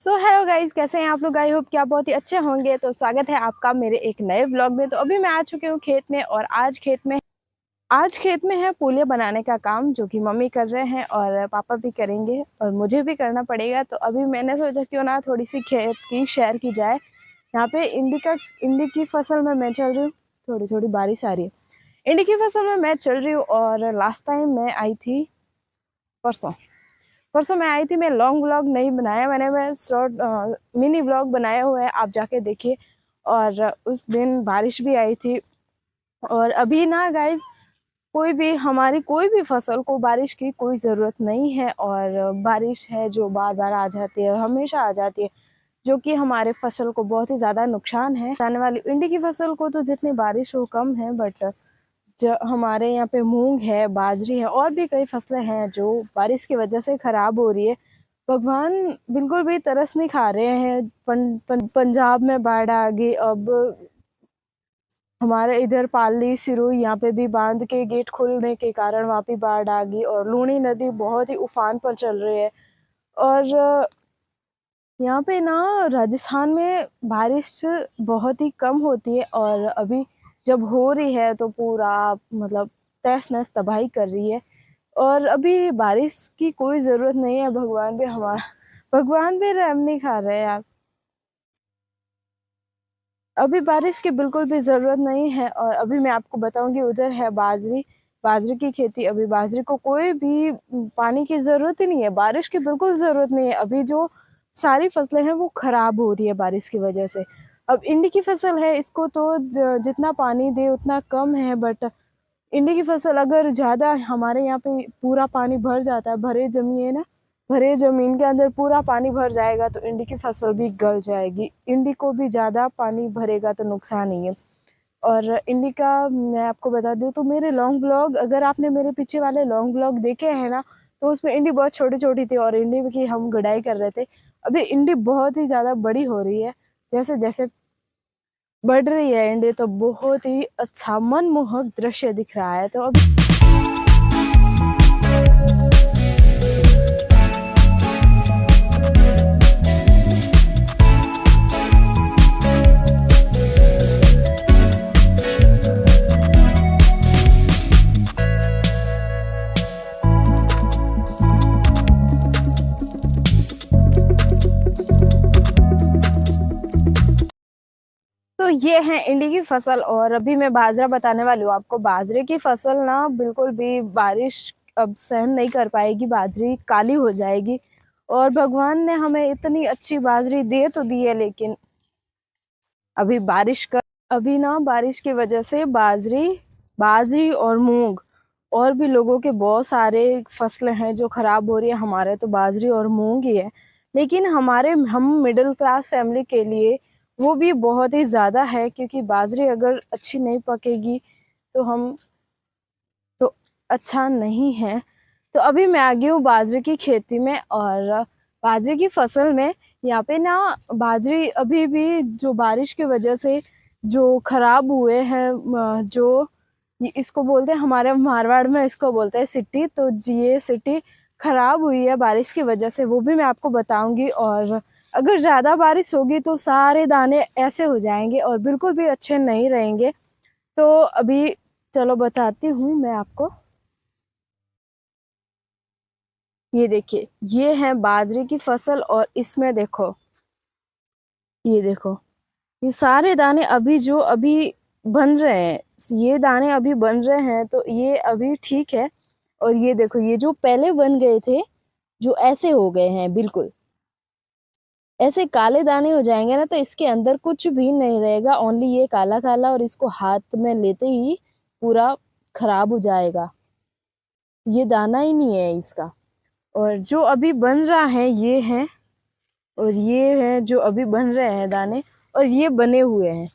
So hello guys, कैसे हैं आप लोग। आई होप कि आप बहुत ही अच्छे होंगे। तो स्वागत है आपका मेरे एक नए व्लॉग में। तो अभी मैं आ चुकी हूँ खेत में, और आज खेत में है पुलिया बनाने का काम, जो कि मम्मी कर रहे हैं और पापा भी करेंगे और मुझे भी करना पड़ेगा। तो अभी मैंने सोचा क्यों ना थोड़ी सी खेत की शेयर की जाए। यहाँ पे इंडी की फसल में मैं चल रही हूँ। थोड़ी थोड़ी बारिश आ रही है। इंडी की फसल में मैं चल रही हूँ, और लास्ट टाइम मैं आई थी परसों परसों मैं आई थी। मैं लॉन्ग व्लॉग नहीं बनाया मैंने, मैं शॉर्ट मिनी व्लॉग बनाया हुआ है, आप जाके देखिए। और उस दिन बारिश भी आई थी। और अभी ना गाइज, हमारी कोई भी फसल को बारिश की कोई ज़रूरत नहीं है, और बारिश है जो बार बार आ जाती है, हमेशा आ जाती है, जो कि हमारे फसल को बहुत ही ज़्यादा नुकसान है। आने वाली भिंडी की फसल को तो जितनी बारिश हो कम है, बट जो हमारे यहाँ पे मूंग है, बाजरी है, और भी कई फसलें हैं जो बारिश की वजह से खराब हो रही है। भगवान बिल्कुल भी तरस नहीं खा रहे हैं। पंजाब में बाढ़ आ गई। अब हमारे इधर पाली सिरोही यहाँ पे भी बांध के गेट खुलने के कारण वहाँ पे बाढ़ आ गई, और लूनी नदी बहुत ही उफान पर चल रही है। और यहाँ पे ना राजस्थान में बारिश बहुत ही कम होती है, और अभी जब हो रही है तो पूरा मतलब तहस नहस तबाही कर रही है। और अभी बारिश की कोई ज़रूरत नहीं है। भगवान भी रहम नहीं खा रहे हैं यार। अभी बारिश की बिल्कुल भी ज़रूरत नहीं है। और अभी मैं आपको बताऊंगी, उधर है बाजरी की खेती। अभी बाजरी को कोई भी पानी की ज़रूरत ही नहीं है, बारिश की बिल्कुल ज़रूरत नहीं है। अभी जो सारी फसलें हैं वो खराब हो रही है बारिश की वजह से। अब इंडी की फसल है, इसको तो जितना पानी दे उतना कम है। बट इंडी की फसल अगर ज़्यादा, हमारे यहाँ पे पूरा पानी भर जाता है, भरे ज़मीन के अंदर पूरा पानी भर जाएगा तो इंडी की फसल भी गल जाएगी। इंडी को भी ज़्यादा पानी भरेगा तो नुकसान ही है। और इंडी का मैं आपको बता दूँ तो मेरे लॉन्ग ब्लॉग, अगर आपने मेरे पीछे वाले लॉन्ग ब्लॉग देखे हैं ना, तो उसमें इंडी बहुत छोटी छोटी थी और इंडी की हम गुड़ाई कर रहे थे। अभी इंडी बहुत ही ज़्यादा बड़ी हो रही है। जैसे जैसे बढ़ रही है इंडी, तो बहुत ही अच्छा मनमोहक दृश्य दिख रहा है। तो अब तो ये है इंडी की फसल। और अभी मैं बाजरा बताने वाली हूँ आपको। बाजरे की फसल ना बिल्कुल भी बारिश अब सहन नहीं कर पाएगी, बाजरी काली हो जाएगी। और भगवान ने हमें इतनी अच्छी बाजरी दे तो दी है, लेकिन अभी ना बारिश की वजह से बाजरी और मूंग, और भी लोगों के बहुत सारे फसलें हैं जो खराब हो रही है। हमारे तो बाजरी और मूंग ही है, लेकिन हम मिडिल क्लास फैमिली के लिए वो भी बहुत ही ज़्यादा है, क्योंकि बाजरी अगर अच्छी नहीं पकेगी तो तो अच्छा नहीं है। तो अभी मैं आ गई हूँ बाजरे की खेती में, और बाजरे की फसल में। यहाँ पे ना बाजरी अभी भी जो बारिश की वजह से जो खराब हुए हैं, जो इसको बोलते हैं, हमारे मारवाड़ में इसको बोलते हैं सिट्टी। तो ये सिट्टी खराब हुई है बारिश की वजह से, वो भी मैं आपको बताऊंगी। और अगर ज़्यादा बारिश होगी तो सारे दाने ऐसे हो जाएंगे और बिल्कुल भी अच्छे नहीं रहेंगे। तो अभी चलो बताती हूँ मैं आपको। ये देखिए, ये है बाजरे की फसल, और इसमें देखो, ये देखो, ये सारे दाने अभी बन रहे हैं। ये दाने अभी बन रहे हैं, तो ये अभी ठीक है। और ये देखो, ये जो पहले बन गए थे, जो ऐसे हो गए हैं, बिल्कुल ऐसे काले दाने हो जाएंगे ना, तो इसके अंदर कुछ भी नहीं रहेगा, ओनली ये काला काला। और इसको हाथ में लेते ही पूरा खराब हो जाएगा, ये दाना ही नहीं है इसका। और जो अभी बन रहा है ये है, और ये है जो अभी बन रहे हैं दाने, और ये बने हुए हैं।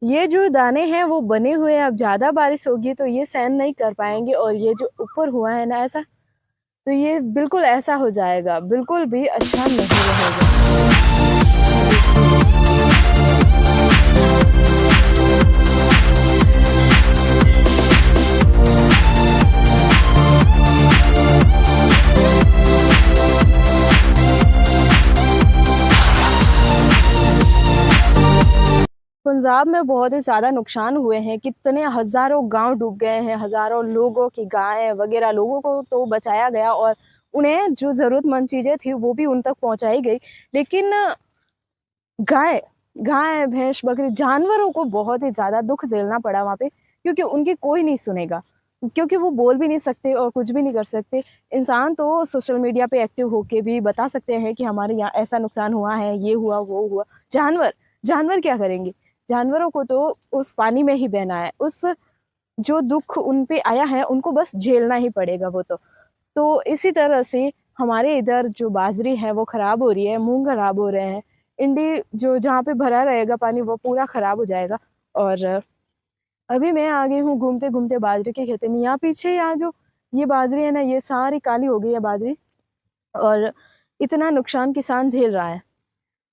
ये जो दाने हैं वो बने हुए हैं। अब ज़्यादा बारिश होगी तो ये सहन नहीं कर पाएंगे, और ये जो ऊपर हुआ है ना ऐसा, तो ये बिल्कुल ऐसा हो जाएगा, बिल्कुल भी अच्छा नहीं रहेगा। पंजाब में बहुत ही ज़्यादा नुकसान हुए हैं, कितने हज़ारों गांव डूब गए हैं, हज़ारों लोगों की गायें वगैरह, लोगों को तो बचाया गया और उन्हें जो ज़रूरतमंद चीज़ें थी वो भी उन तक पहुंचाई गई। लेकिन गाय गाय भैंस बकरी जानवरों को बहुत ही ज़्यादा दुख झेलना पड़ा वहाँ पे, क्योंकि उनकी कोई नहीं सुनेगा, क्योंकि वो बोल भी नहीं सकते और कुछ भी नहीं कर सकते। इंसान तो सोशल मीडिया पे एक्टिव होके भी बता सकते हैं कि हमारे यहाँ ऐसा नुकसान हुआ है, ये हुआ वो हुआ। जानवर जानवर क्या करेंगे? जानवरों को तो उस पानी में ही बहना है, उस जो दुख उन पे आया है उनको बस झेलना ही पड़ेगा वो तो इसी तरह से हमारे इधर जो बाजरी है वो खराब हो रही है, मूंग खराब हो रहे हैं, इंडी जो जहाँ पे भरा रहेगा पानी वो पूरा खराब हो जाएगा। और अभी मैं आ गई हूँ घूमते घूमते बाजरे के खेत में। यहाँ पीछे यहाँ जो ये बाजरी है ना, ये सारी काली हो गई है बाजरी, और इतना नुकसान किसान झेल रहा है।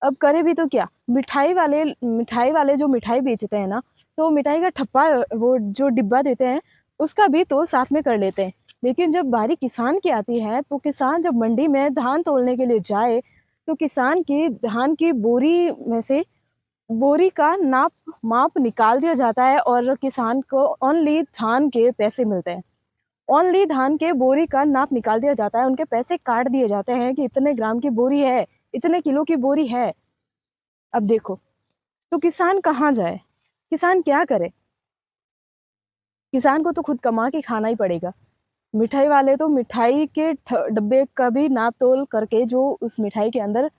अब करे भी तो क्या? मिठाई वाले जो मिठाई बेचते हैं ना, तो मिठाई का ठप्पा, वो जो डिब्बा देते हैं उसका भी तो साथ में कर लेते हैं। लेकिन जब बारी किसान की आती है, तो किसान जब मंडी में धान तोलने के लिए जाए, तो किसान की धान की बोरी में से बोरी का माप निकाल दिया जाता है और किसान को ओनली धान के पैसे मिलते हैं। ओनली धान के बोरी का नाप निकाल दिया जाता है, उनके पैसे काट दिए जाते हैं कि इतने ग्राम की बोरी है, इतने किलो की बोरी है। अब देखो, तो किसान कहाँ जाए? किसान क्या करे? किसान को तो खुद कमा के खाना ही पड़ेगा। मिठाई वाले तो मिठाई के डब्बे का भी नाप तोल करके जो उस मिठाई के अंदर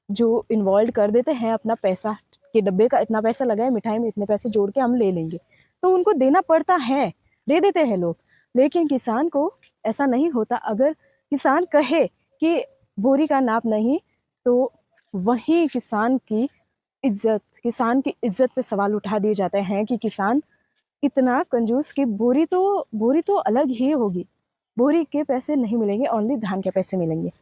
जो इन्वॉल्व कर देते हैं अपना पैसा, कि डब्बे का इतना पैसा लगा है, मिठाई में इतने पैसे जोड़ के हम ले लेंगे, तो उनको देना पड़ता है, दे देते हैं लोग। लेकिन किसान को ऐसा नहीं होता। अगर किसान कहे कि बोरी का नाप नहीं, तो वही किसान की इज्जत पे सवाल उठा दिए जाते हैं कि किसान इतना कंजूस कि बोरी तो अलग ही होगी, बोरी के पैसे नहीं मिलेंगे, ओनली धान के पैसे मिलेंगे।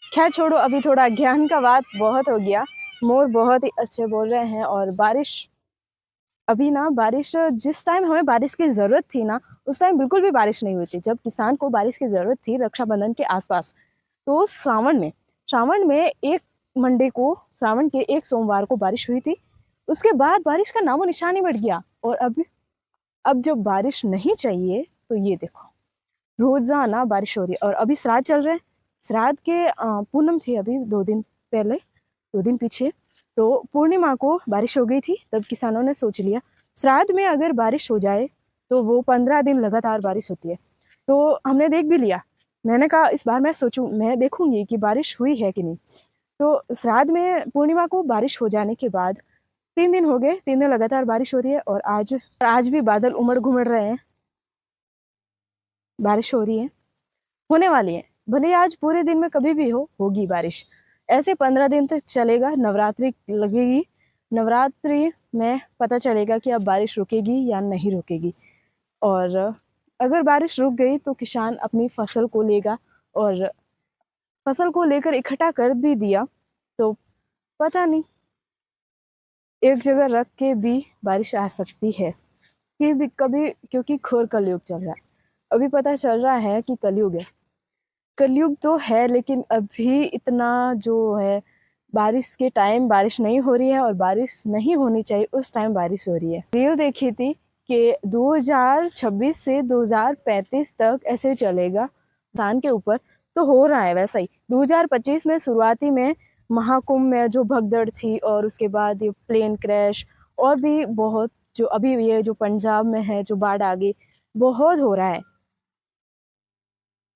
खैर छोड़ो, अभी थोड़ा ज्ञान का बात बहुत हो गया। मोर बहुत ही अच्छे बोल रहे हैं। और बारिश जिस टाइम हमें बारिश की ज़रूरत थी ना, उस टाइम बिल्कुल भी बारिश नहीं हुई थी। जब किसान को बारिश की ज़रूरत थी रक्षाबंधन के आसपास, तो श्रावण में श्रावण के एक सोमवार को बारिश हुई थी। उसके बाद बारिश का नामो निशान ही मिट गया। और अब जब बारिश नहीं चाहिए, तो ये देखो रोजाना बारिश हो रही है। और अभी श्राद्ध चल रहे हैं, श्राद्ध के पूनम थी अभी 2 दिन पीछे, तो पूर्णिमा को बारिश हो गई थी। तब किसानों ने सोच लिया श्राद्ध में अगर बारिश हो जाए तो वो 15 दिन लगातार बारिश होती है। तो हमने देख भी लिया। मैंने कहा इस बार मैं देखूंगी कि बारिश हुई है कि नहीं। तो श्राद्ध में पूर्णिमा को बारिश हो जाने के बाद 3 दिन हो गए, 3 दिन लगातार बारिश हो रही है। और आज भी बादल उमड़ घुमड़ रहे हैं, बारिश हो रही है, होने वाली है। भले आज पूरे दिन में कभी भी होगी बारिश। ऐसे 15 दिन तक चलेगा, नवरात्रि लगेगी। नवरात्रि में पता चलेगा कि अब बारिश रुकेगी या नहीं रुकेगी। और अगर बारिश रुक गई तो किसान अपनी फसल को लेगा, और फसल को लेकर इकट्ठा कर भी दिया तो पता नहीं, एक जगह रख के भी बारिश आ सकती है कि भी कभी, क्योंकि घोर कलयुग चल रहा है। अभी पता चल रहा है कि कलयुग है। कलयुग तो है, लेकिन अभी इतना जो है, बारिश के टाइम बारिश नहीं हो रही है, और बारिश नहीं होनी चाहिए उस टाइम बारिश हो रही है। रील देखी थी कि 2026 से 2035 तक ऐसे चलेगा धान के ऊपर। तो हो रहा है वैसा ही। 2025 में शुरुआती में महाकुंभ में जो भगदड़ थी, और उसके बाद ये प्लेन क्रैश, और भी बहुत, जो अभी ये जो पंजाब में है जो बाढ़ आ गई, बहुत हो रहा है,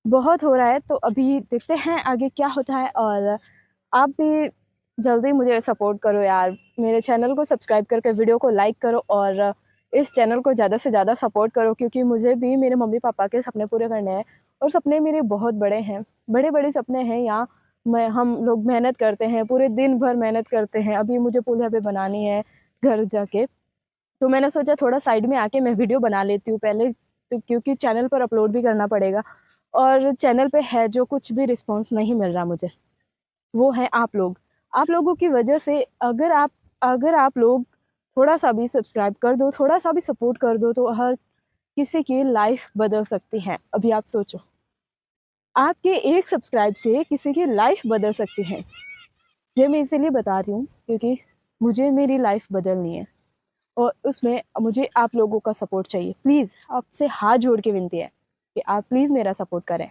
बहुत हो रहा है। तो अभी देखते हैं आगे क्या होता है। और आप भी जल्दी मुझे सपोर्ट करो यार, मेरे चैनल को सब्सक्राइब करके वीडियो को लाइक करो, और इस चैनल को ज़्यादा से ज़्यादा सपोर्ट करो, क्योंकि मुझे भी मेरे मम्मी पापा के सपने पूरे करने हैं। और सपने मेरे बहुत बड़े हैं, बड़े बड़े सपने हैं। यहाँ हम लोग मेहनत करते हैं, पूरे दिन भर मेहनत करते हैं। अभी मुझे पुलिया पे बनानी है घर जाके, तो मैंने सोचा थोड़ा साइड में आके मैं वीडियो बना लेती हूँ पहले, तो क्योंकि चैनल पर अपलोड भी करना पड़ेगा। और चैनल पे है जो कुछ भी रिस्पॉन्स नहीं मिल रहा मुझे, वो है आप लोगों की वजह से। अगर आप लोग थोड़ा सा भी सब्सक्राइब कर दो, थोड़ा सा भी सपोर्ट कर दो, तो हर किसी की लाइफ बदल सकती है। अभी आप सोचो, आपके एक सब्सक्राइब से किसी की लाइफ बदल सकती है। ये मैं इसीलिए बता रही हूँ क्योंकि मुझे मेरी लाइफ बदलनी है। और उसमें मुझे आप लोगों का सपोर्ट चाहिए। प्लीज़ आपसे हाथ जोड़ के विनती है कि आप प्लीज़ मेरा सपोर्ट करें।